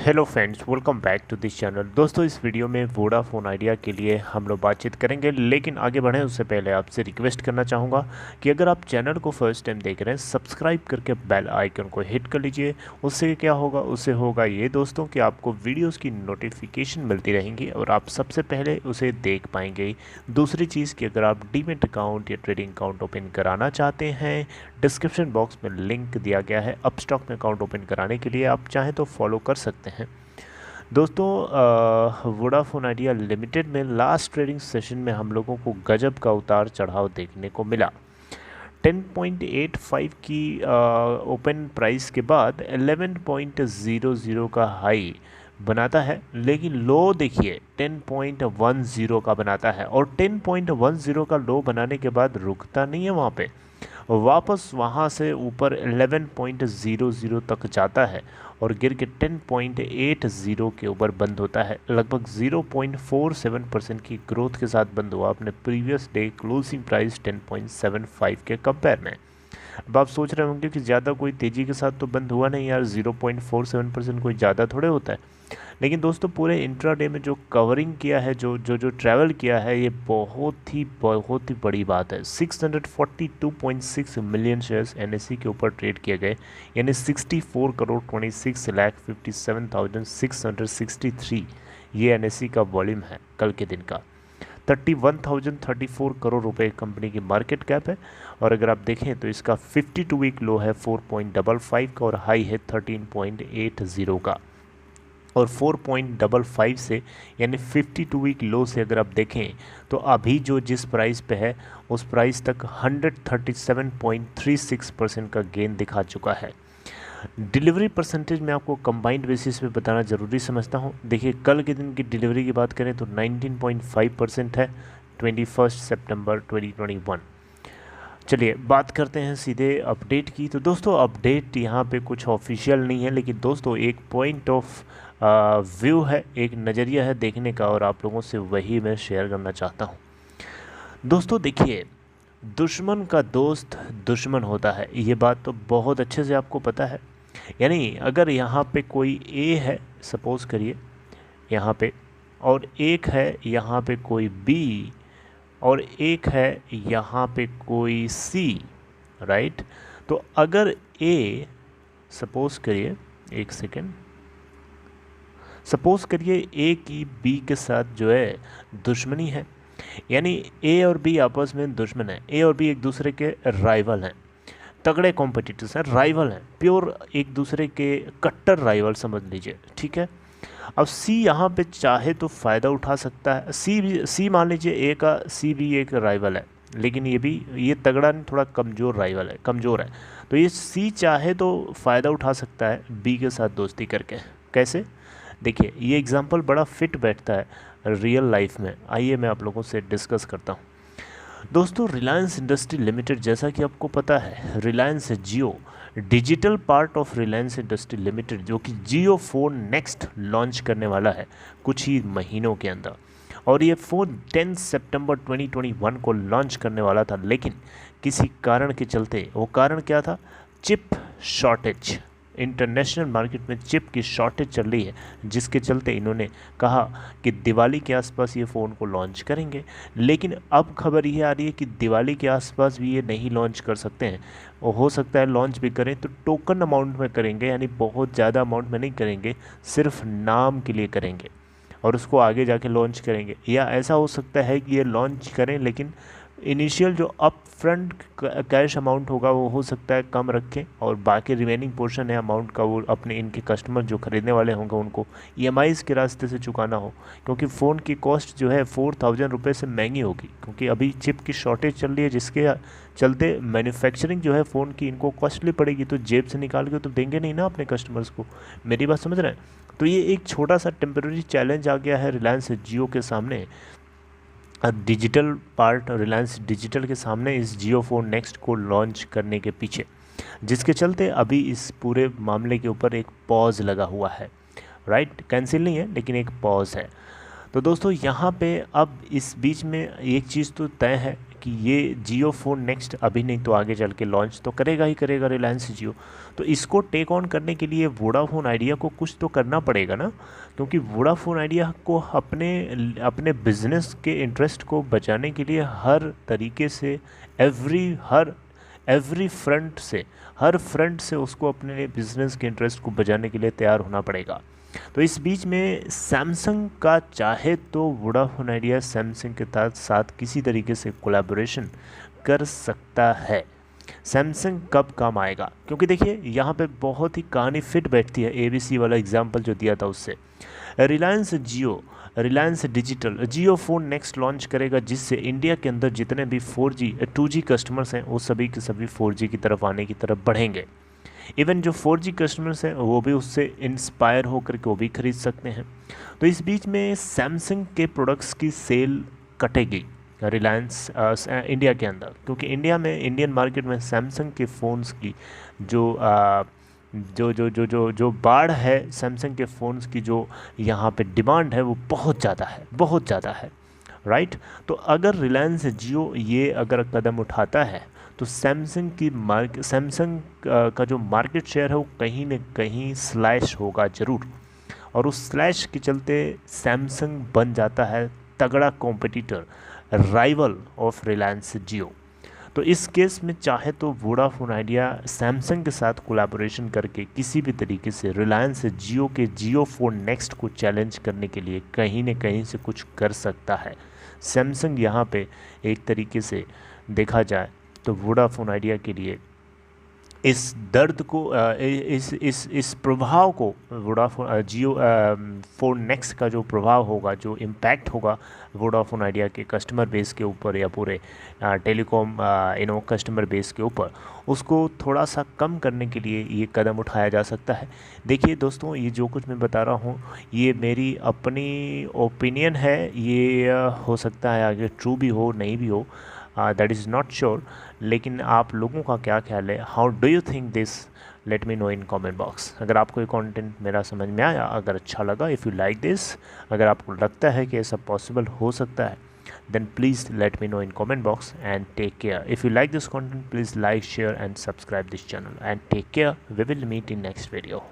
Hello friends, welcome back to this channel. दोस्तों, इस video में वोडाफोन आइडिया के लिए हम लोग बातचीत करेंगे, लेकिन आगे बढ़ें उससे पहले आपसे रिक्वेस्ट करना चाहूँगा कि अगर आप चैनल को फर्स्ट टाइम देख रहे हैं, सब्सक्राइब करके बेल आइकन को हिट कर लीजिए। उससे क्या होगा, उससे होगा ये दोस्तों कि आपको वीडियोज़ की नोटिफिकेशन मिलती रहेंगी और आप सबसे पहले उसे देख पाएंगे। दूसरी चीज़ कि अगर आप डीमैट अकाउंट या ट्रेडिंग अकाउंट ओपन कराना चाहते हैं, डिस्क्रिप्शन बॉक्स में लिंक दिया गया है अपस्टॉक में अकाउंट ओपन कराने के लिए, आप चाहें तो फॉलो कर सकते हैं। दोस्तों, वोडाफोन आइडिया लिमिटेड में लास्ट ट्रेडिंग सेशन में हम लोगों को गजब का उतार चढ़ाव देखने को मिला। 10.85 की ओपन प्राइस के बाद 11.00 का हाई बनाता है, लेकिन लो देखिए 10.10 का बनाता है और 10.10 का लो बनाने के बाद रुकता नहीं है, वहाँ पे वापस वहाँ से ऊपर 11.00 तक जाता है और गिर के 10.80 के ऊपर बंद होता है। लगभग 0.47% की ग्रोथ के साथ बंद हुआ अपने प्रीवियस डे क्लोजिंग प्राइस 10.75 के कंपेयर में। अब आप सोच रहे होंगे कि ज़्यादा कोई तेज़ी के साथ तो बंद हुआ नहीं यार, 0.47% कोई ज़्यादा थोड़े होता है। लेकिन दोस्तों, पूरे इंट्राडे में जो कवरिंग किया है, जो ट्रैवल किया है, ये बहुत ही बड़ी बात है। 642.6 मिलियन शेयर्स एनएसई के ऊपर ट्रेड किए गए, यानी 64 करोड़ 26,57,663 ये एनएसई का वॉल्यूम है कल के दिन का। 31,034 करोड़ रुपए कंपनी की मार्केट कैप है और अगर आप देखें तो इसका 52 वीक लो है 4.55 का और हाई है 13.80 का। और 4.55 से यानी 52 वीक लो से अगर आप देखें तो अभी जो जिस प्राइस पे है उस प्राइस तक 137.36% का गेन दिखा चुका है। डिलीवरी परसेंटेज में आपको कंबाइंड बेसिस पे बताना ज़रूरी समझता हूँ। देखिए, कल के दिन की डिलीवरी की बात करें तो 19.5% है 21 सितंबर 2021। चलिए बात करते हैं सीधे अपडेट की। तो दोस्तों, अपडेट यहाँ पे कुछ ऑफिशियल नहीं है, लेकिन दोस्तों एक पॉइंट ऑफ व्यू है, एक नज़रिया है देखने का और आप लोगों से वही मैं शेयर करना चाहता हूँ। दोस्तों देखिए, दुश्मन का दोस्त दुश्मन होता है, ये बात तो बहुत अच्छे से आपको पता है। यानी अगर यहाँ पे कोई ए है, सपोज़ करिए यहाँ पे, और एक है यहाँ पे कोई बी, और एक है यहाँ पे कोई सी, राइट। तो अगर ए, सपोज़ करिए, एक सेकेंड, सपोज़ करिए ए की बी के साथ जो है दुश्मनी है, यानी ए और बी आपस में दुश्मन है, ए और बी एक दूसरे के राइवल हैं, तगड़े कॉम्पिटिटर्स हैं, राइवल हैं, प्योर एक दूसरे के कट्टर राइवल समझ लीजिए, ठीक है। अब सी यहाँ पे चाहे तो फ़ायदा उठा सकता है, सी मान लीजिए ए का, सी भी एक राइवल है, लेकिन ये तगड़ा नहीं, थोड़ा कमज़ोर राइवल है, कमज़ोर है। तो ये सी चाहे तो फ़ायदा उठा सकता है बी के साथ दोस्ती करके। कैसे? देखिए, ये एग्जांपल बड़ा फिट बैठता है रियल लाइफ में। आइए मैं आप लोगों से डिस्कस करता हूँ। दोस्तों, रिलायंस इंडस्ट्री लिमिटेड, जैसा कि आपको पता है, Reliance Jio digital part of Reliance industry limited, जो कि जियो फ़ोन नेक्स्ट लॉन्च करने वाला है कुछ ही महीनों के अंदर, और ये फ़ोन 10 सितंबर 2021 को लॉन्च करने वाला था, लेकिन किसी कारण के चलते, वो कारण क्या था? Chip shortage. इंटरनेशनल मार्केट में चिप की शॉर्टेज चल रही है, जिसके चलते इन्होंने कहा कि दिवाली के आसपास ये फ़ोन को लॉन्च करेंगे। लेकिन अब खबर ये आ रही है कि दिवाली के आसपास भी ये नहीं लॉन्च कर सकते हैं, और हो सकता है लॉन्च भी करें तो टोकन अमाउंट में करेंगे, यानी बहुत ज़्यादा अमाउंट में नहीं करेंगे, सिर्फ नाम के लिए करेंगे और उसको आगे जाके लॉन्च करेंगे। या ऐसा हो सकता है कि ये लॉन्च करें, लेकिन इनिशियल जो अप फ्रंट कैश अमाउंट होगा वो हो सकता है कम रखें, और बाकी रिमेनिंग पोर्शन है अमाउंट का वो अपने इनके कस्टमर जो ख़रीदने वाले होंगे उनको ईएमआईज़ के रास्ते से चुकाना हो, क्योंकि फ़ोन की कॉस्ट जो है 4000 रुपये से महंगी होगी, क्योंकि अभी चिप की शॉर्टेज चल रही है, जिसके चलते मैन्युफैक्चरिंग जो है फ़ोन की इनको कॉस्टली पड़ेगी। तो जेब से निकाल के तो देंगे नहीं ना अपने कस्टमर्स को, मेरी बात समझ रहे हैं? तो ये एक छोटा सा टेम्प्रेरी चैलेंज आ गया है रिलायंस जियो के सामने, डिजिटल पार्ट रिलायंस डिजिटल के सामने, इस जियो फ़ोन नेक्स्ट को लॉन्च करने के पीछे, जिसके चलते अभी इस पूरे मामले के ऊपर एक पॉज लगा हुआ है, राइट। कैंसिल नहीं है, लेकिन एक पॉज है। तो दोस्तों, यहाँ पे अब इस बीच में एक चीज़ तो तय है कि ये जियो फ़ोन नेक्स्ट अभी नहीं तो आगे चल के लॉन्च तो करेगा ही करेगा रिलायंस जियो। तो इसको टेक ऑन करने के लिए वोडाफोन आइडिया को कुछ तो करना पड़ेगा ना, क्योंकि वोडाफोन आइडिया को अपने अपने बिजनेस के इंटरेस्ट को बचाने के लिए हर तरीके से एवरी हर फ्रंट से उसको अपने बिजनेस के इंटरेस्ट को बचाने के लिए तैयार होना पड़ेगा। तो इस बीच में सैमसंग का चाहे तो वोडाफोन आइडिया सैमसंग के साथ किसी तरीके से कोलैबोरेशन कर सकता है। सैमसंग कब काम आएगा, क्योंकि देखिए यहाँ पे बहुत ही कहानी फिट बैठती है, एबीसी वाला एग्जांपल जो दिया था उससे। रिलायंस डिजिटल जियो फ़ोन नेक्स्ट लॉन्च करेगा, जिससे इंडिया के अंदर जितने भी 4G 2G कस्टमर्स हैं वो सभी के सभी 4G की तरफ आने की तरफ बढ़ेंगे। इवन जो 4G कस्टमर्स हैं वो भी उससे इंस्पायर होकर के वो भी खरीद सकते हैं। तो इस बीच में सैमसंग के प्रोडक्ट्स की सेल कटेगी रिलायंस इंडिया के अंदर, क्योंकि इंडिया में इंडियन मार्केट में सैमसंग के फ़ोन्स की जो बाढ़ है, सैमसंग के फ़ोन्स की जो यहाँ पे डिमांड है वो बहुत ज़्यादा है राइट। तो अगर रिलायंस जियो ये अगर कदम उठाता है तो सैमसंग का जो मार्केट शेयर है वो कहीं न कहीं स्लैश होगा ज़रूर, और उस स्लैश के चलते सैमसंग बन जाता है तगड़ा कॉम्पिटिटर, राइवल ऑफ रिलायंस जियो। तो इस केस में चाहे तो वोडाफोन आइडिया सैमसंग के साथ कोलैबोरेशन करके किसी भी तरीके से रिलायंस जियो के जियो फ़ोन नेक्स्ट को चैलेंज करने के लिए कहीं न कहीं से कुछ कर सकता है। सैमसंग यहाँ पे एक तरीके से देखा जाए तो वोडाफोन आइडिया के लिए इस दर्द को इस प्रभाव को वोडाफोन जियो फ़ोन नेक्स्ट का जो प्रभाव होगा, जो इम्पैक्ट होगा वोडाफोन आइडिया के कस्टमर बेस के ऊपर या पूरे टेलीकॉम कस्टमर बेस के ऊपर, उसको थोड़ा सा कम करने के लिए ये कदम उठाया जा सकता है। देखिए दोस्तों, ये जो कुछ मैं बता रहा हूँ ये मेरी अपनी ओपिनियन है, ये हो सकता है आगे ट्रू भी हो नहीं भी हो, दैट इज़ नॉट श्योर। लेकिन आप लोगों का क्या ख्याल है, how do you think this, let me know in comment box. अगर आपको ये कंटेंट मेरा समझ में आया, अगर अच्छा लगा, इफ़ यू लाइक दिस, अगर आपको लगता है कि ऐसा पॉसिबल हो सकता है, then please let me know in comment box and take care. If you like this content, please like, share and subscribe this channel and take care. We will meet in next video.